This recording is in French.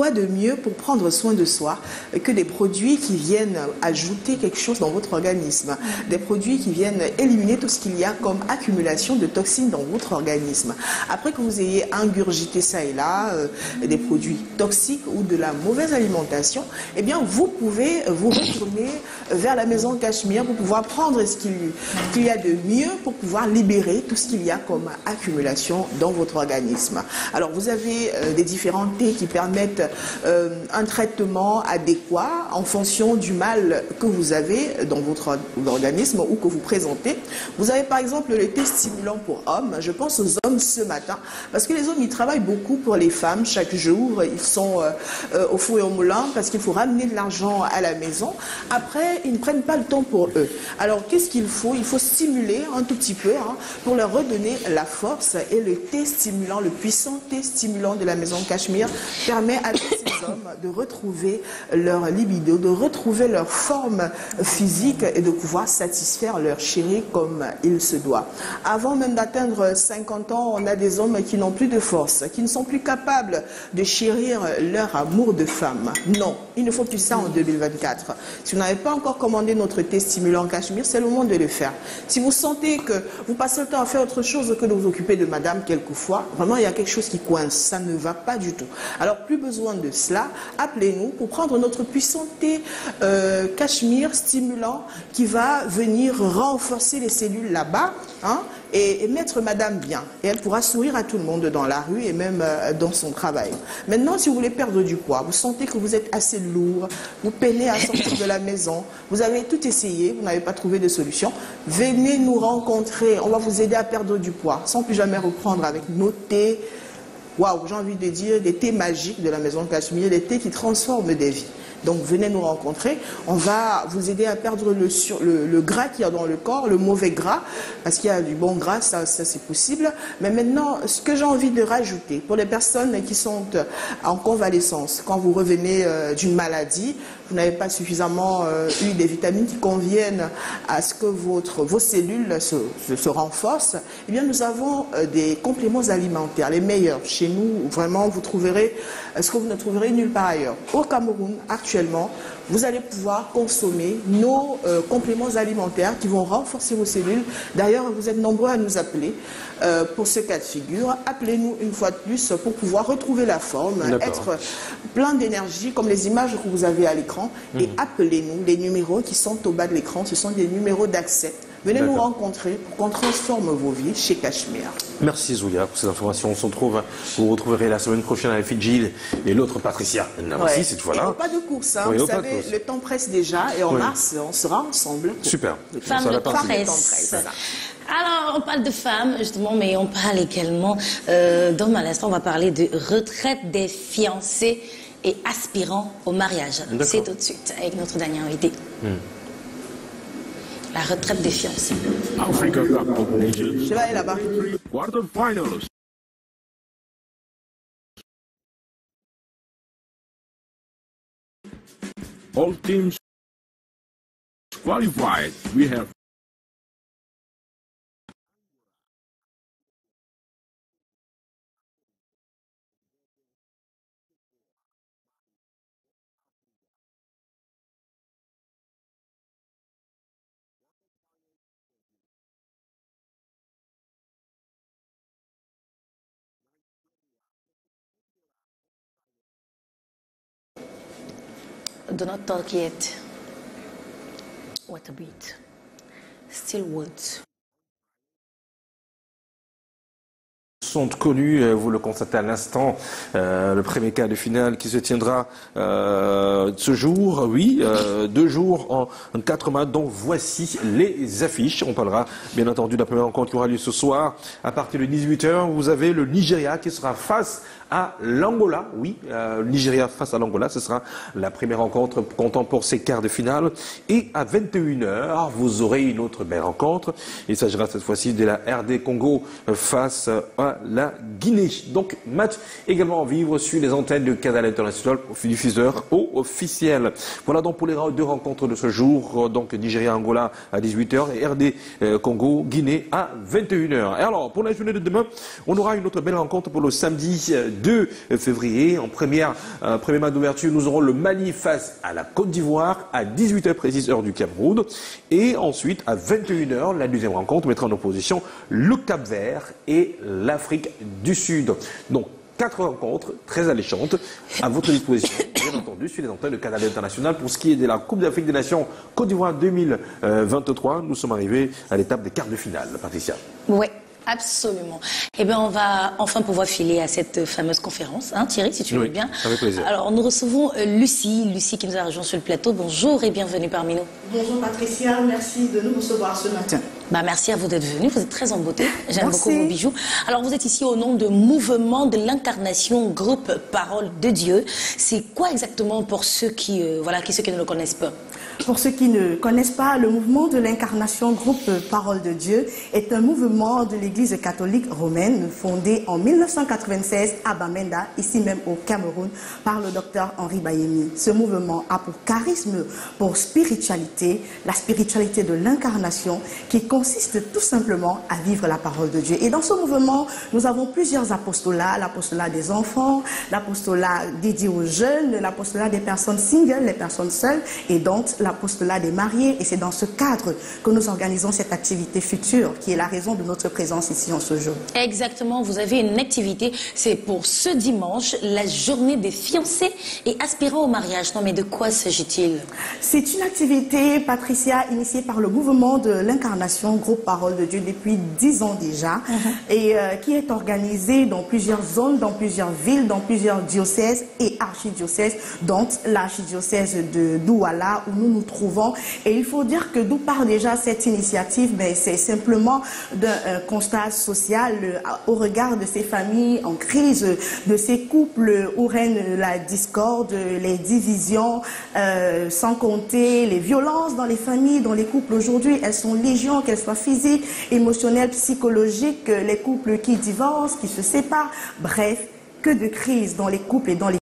quoi de mieux pour prendre soin de soi que des produits qui viennent ajouter quelque chose dans votre organisme, des produits qui viennent éliminer tout ce qu'il y a comme accumulation de toxines dans votre organisme. Après que vous ayez ingurgité ça et là, des produits toxiques ou de la mauvaise alimentation, eh bien vous pouvez vous retourner vers la maison Cachemire pour pouvoir prendre ce qu'il y a de mieux pour pouvoir libérer tout ce qu'il y a comme accumulation dans votre organisme. Alors vous avez des différents thés qui permettent un traitement adéquat en fonction du mal que vous avez dans votre organisme ou que vous présentez. Vous avez par exemple le thé stimulant pour hommes. Je pense aux hommes ce matin parce que les hommes ils travaillent beaucoup pour les femmes chaque jour. Ils sont au four et au moulin parce qu'il faut ramener de l'argent à la maison. Après, ils ne prennent pas le temps pour eux. Alors qu'est-ce qu'il faut? Il faut stimuler un tout petit peu pour leur redonner la force. Et le thé stimulant, le puissant thé stimulant de la maison Cachemire permet à tous ces hommes de retrouver leur libido, de retrouver leur forme physique et de pouvoir satisfaire leur chéri comme il se doit. Avant même d'atteindre 50 ans, on a des hommes qui n'ont plus de force, qui ne sont plus capables de chérir leur amour de femme. Non, il ne faut plus ça en 2024. Si vous n'avez pas encore commandé notre thé stimulant Cachemire, c'est le moment de le faire. Si vous sentez que vous passez le temps à faire autre chose que de vous occuper de madame quelquefois, vraiment il y a quelque chose qui coince, ça ne va pas du tout. Alors plus besoin de cela, appelez-nous pour prendre notre puissant thé Cachemire stimulant qui va venir renforcer les cellules là-bas et mettre madame bien. Et elle pourra sourire à tout le monde dans la rue et même dans son travail. Maintenant, si vous voulez perdre du poids, vous sentez que vous êtes assez lourd, vous peinez à sortir de la maison, vous avez tout essayé, vous n'avez pas trouvé de solution, venez nous rencontrer, on va vous aider à perdre du poids, sans plus jamais reprendre avec nos thés, waouh, j'ai envie de dire, des thés magiques de la maison Cachemire, des thés qui transforment des vies. Donc venez nous rencontrer, on va vous aider à perdre le gras qu'il y a dans le corps, le mauvais gras, parce qu'il y a du bon gras, ça c'est possible. Mais maintenant, ce que j'ai envie de rajouter, pour les personnes qui sont en convalescence, quand vous revenez d'une maladie, vous n'avez pas suffisamment eu des vitamines qui conviennent à ce que vos cellules se renforcent, eh bien nous avons des compléments alimentaires, les meilleurs. Chez nous, vraiment, vous trouverez ce que vous ne trouverez nulle part ailleurs. Au Cameroun, actuellement, vous allez pouvoir consommer nos compléments alimentaires qui vont renforcer vos cellules. D'ailleurs, vous êtes nombreux à nous appeler pour ce cas de figure. Appelez-nous une fois de plus pour pouvoir retrouver la forme, être plein d'énergie, comme les images que vous avez à l'écran. Et appelez-nous. Les numéros qui sont au bas de l'écran, ce sont des numéros d'accès. Venez nous rencontrer pour qu'on transforme vos vies chez Cachemire. Merci Zoulia pour ces informations. On se retrouve, vous retrouverez la semaine prochaine avec Fidjil et l'autre Patricia. Ouais. Cette fois-là. Pas de course, hein. Vous savez, le temps presse déjà et en mars, on sera ensemble. Super. Femme de presse. Alors, on parle de femmes, justement, mais on parle également d'hommes. À l'instant, on va parler de retraite des fiancés et aspirants au mariage. C'est tout de suite avec notre dernier invité. La retraite des fiancés. Je vais aller là-bas. Quarterfinals. All teams qualified. We have Do not talk yet. What a beat. Still Woods. Sont connus, vous le constatez à l'instant, le premier quart de finale qui se tiendra ce jour, 2 jours en 4 matchs, donc voici les affiches. On parlera bien entendu de la première rencontre qui aura lieu ce soir à partir de 18 h. Vous avez le Nigeria qui sera face à l'Angola, le Nigeria face à l'Angola, ce sera la première rencontre comptant pour ces quarts de finale. Et à 21 h, vous aurez une autre belle rencontre. Il s'agira cette fois-ci de la RD Congo face à la Guinée. Donc match également à vivre sur les antennes de Canal International, diffuseur officiel. Voilà donc pour les deux rencontres de ce jour, donc Nigeria-Angola à 18h et RD Congo-Guinée à 21h. Et alors pour la journée de demain, on aura une autre belle rencontre pour le samedi 2 février. En premier match d'ouverture, nous aurons le Mali face à la Côte d'Ivoire à 18h précise heure du Cameroun. Et ensuite à 21h, la deuxième rencontre mettra en opposition le Cap-Vert et l'Afrique du Sud. Donc 4 rencontres très alléchantes à votre disposition, bien entendu, sur les antennes de Canal International. Pour ce qui est de la Coupe d'Afrique des Nations Côte d'Ivoire 2023, nous sommes arrivés à l'étape des quarts de finale, Patricia. Oui. Absolument. Eh bien, on va enfin pouvoir filer à cette fameuse conférence, hein, Thierry, si tu veux bien. Avec plaisir. Alors, nous recevons Lucie qui nous a rejoint sur le plateau. Bonjour et bienvenue parmi nous. Bonjour Patricia, merci de nous recevoir ce matin. Merci à vous d'être venu. Vous êtes très en beauté. J'aime beaucoup vos bijoux. Alors, vous êtes ici au nom de Mouvement de l'Incarnation, groupe Parole de Dieu. C'est quoi exactement pour ceux qui ne le connaissent pas? Pour ceux qui ne connaissent pas, le Mouvement de l'Incarnation, groupe Parole de Dieu, est un mouvement de l'Église catholique romaine fondé en 1996 à Bamenda, ici même au Cameroun, par le docteur Henri Bayemi. Ce mouvement a pour charisme, pour spiritualité, la spiritualité de l'incarnation qui consiste tout simplement à vivre la parole de Dieu. Et dans ce mouvement, nous avons plusieurs apostolats, l'apostolat des enfants, l'apostolat dédié aux jeunes, l'apostolat des personnes singles, les personnes seules, et donc l'apostolat des mariés. Et c'est dans ce cadre que nous organisons cette activité future, qui est la raison de notre présence ici en ce jour. Exactement, vous avez une activité, c'est pour ce dimanche, la journée des fiancés et aspirants au mariage. Non mais de quoi s'agit-il? C'est une activité, Patricia, initiée par le Mouvement de l'Incarnation, groupe Parole de Dieu, depuis 10 ans déjà, et qui est organisée dans plusieurs zones, dans plusieurs villes, dans plusieurs diocèses et archidiocèses, dont l'archidiocèse de Douala, où nous nous trouvons. Et il faut dire que d'où part déjà cette initiative, c'est simplement d'un constat social au regard de ces familles en crise, de ces couples où règne la discorde, les divisions, sans compter les violences dans les familles, dans les couples aujourd'hui. Elles sont légion, qu'elles soient physiques, émotionnelles, psychologiques, les couples qui divorcent, qui se séparent. Bref, que de crises dans les couples et dans les